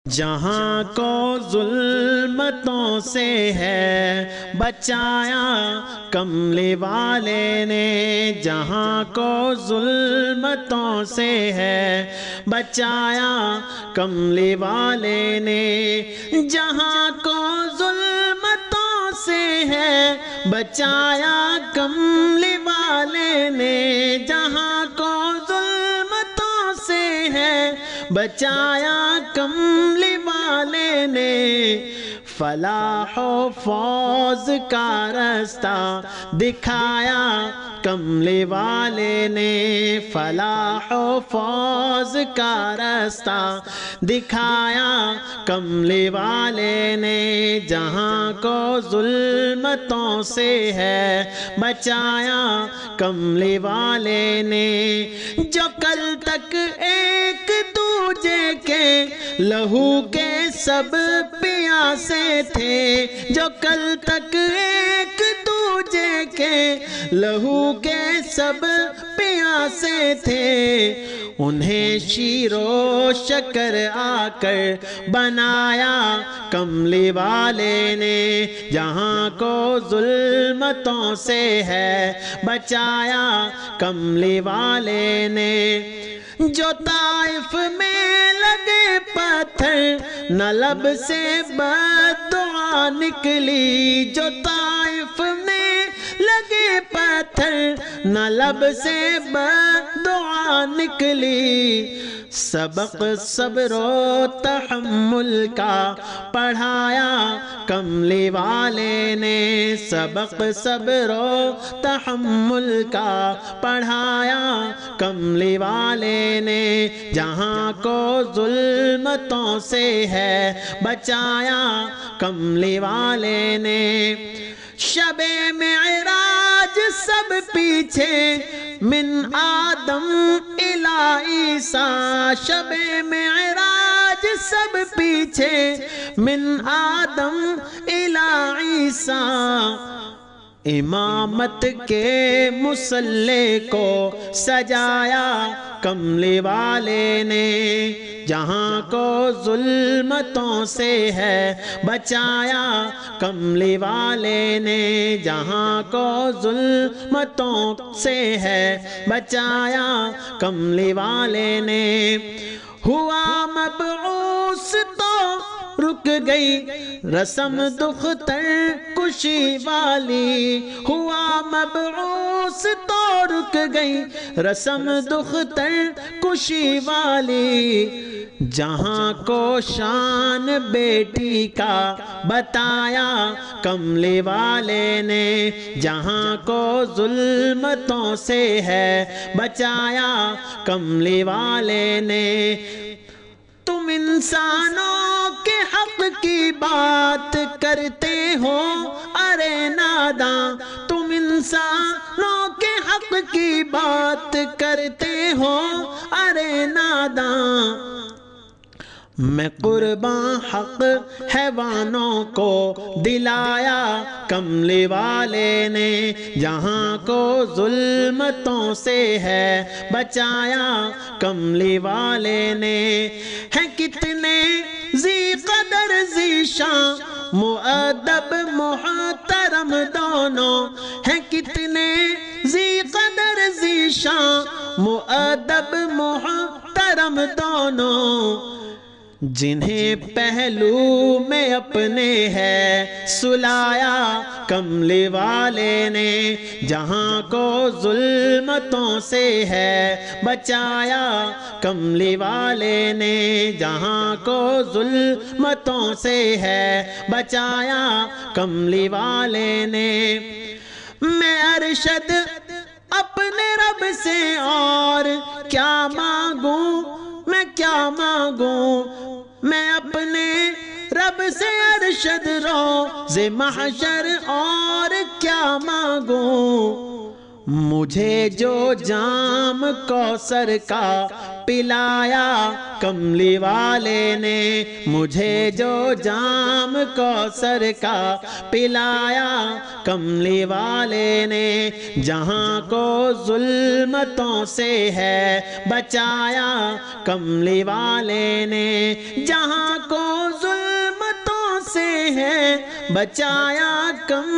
جہاں کو ظلمتوں سے ہے بچایا کملی والے نے، جہاں کو ظلمتوں سے ہے بچایا کملی والے نے، جہاں کو ظلمتوں سے ہے بچایا کملی والے نے، جہاں کو ظلمتوں سے ہے بچایا کملی والے نے، فلاح و فوز کا راستہ دکھایا کملی والے نے، فلاح و فوز کا راستہ دکھایا کملی والے نے، جہاں کو ظلمتوں سے ہے بچایا کملی والے نے، جو کل تک ایک دوجے کے لہو کے سب پیاسے تھے، جو کل تک ایک دوجے کے لہو کے سب پیاسے تھے، انہیں شیر و شکر آ کر بنایا کملی والے نے، جہاں کو ظلمتوں سے ہے بچایا کملی والے نے، جو طائف میں لگے پتھر نہ لب سے بددعا نکلی، جو طائف میں لگے پتھر نہ لب سے بددعا نکلی، سبق صبر و تحمل کا پڑھایا کملی والے نے، سبق صبر و تحمل کا پڑھایا کملی والے نے، جہاں کو ظلمتوں سے ہے بچایا کملی والے نے، شب معراج سب پیچھے من آدم الی عیسیٰ، شب معراج سب پیچھے من آدم الی عیسیٰ، امامت کے مصلی کو سجایا کملی والے نے، جہاں کو ظلمتوں سے ہے بچایا کملی والے نے، جہاں کو ظلمتوں سے ہے بچایا کملی والے نے، ہوا مبعوث تو رک گئی رسم دختر کشی والی، ہوا مبعوث تو رک گئی رسم دختر کشی والی، جہاں کو شان بیٹی کا بتایا کملی والے نے، جہاں کو ظلمتوں سے ہے بچایا کملی والے نے، تم انسانوں کے حق کی بات کرتے ہو ارے ناداں، تم انسانوں کے حق کی بات کرتے ہو ارے ناداں، میں قرباں حق حیوانوں کو دلایا کملی والے نے، جہاں کو ظلمتوں سے ہے بچایا کملی والے نے، ہیں کتنے ذی قدر ذی شان مؤدب محترم دونوں، ہیں کتنے ذی قدر ذی شان مؤدب محترم دونوں، جنہیں پہلو میں اپنے ہے سلایا کملی والے نے، جہاں کو ظلمتوں سے ہے بچایا کملی والے نے، جہاں کو ظلمتوں سے ہے بچایا کملی والے نے، میں ارشد اپنے رب سے اور کیا مانگوں، میں کیا مانگوں، میں اپنے رب سے ارشد روز محشر اور کیا مانگوں، مجھے جو جام کوثر کا پلایا کملی والے نے مجھے جو جام کوثر کا پلایا کملی والے نے جہاں کو ظلمتوں سے ہے بچایا کملی والے نے جہاں کو ظلمتوں سے ہے بچایا کملی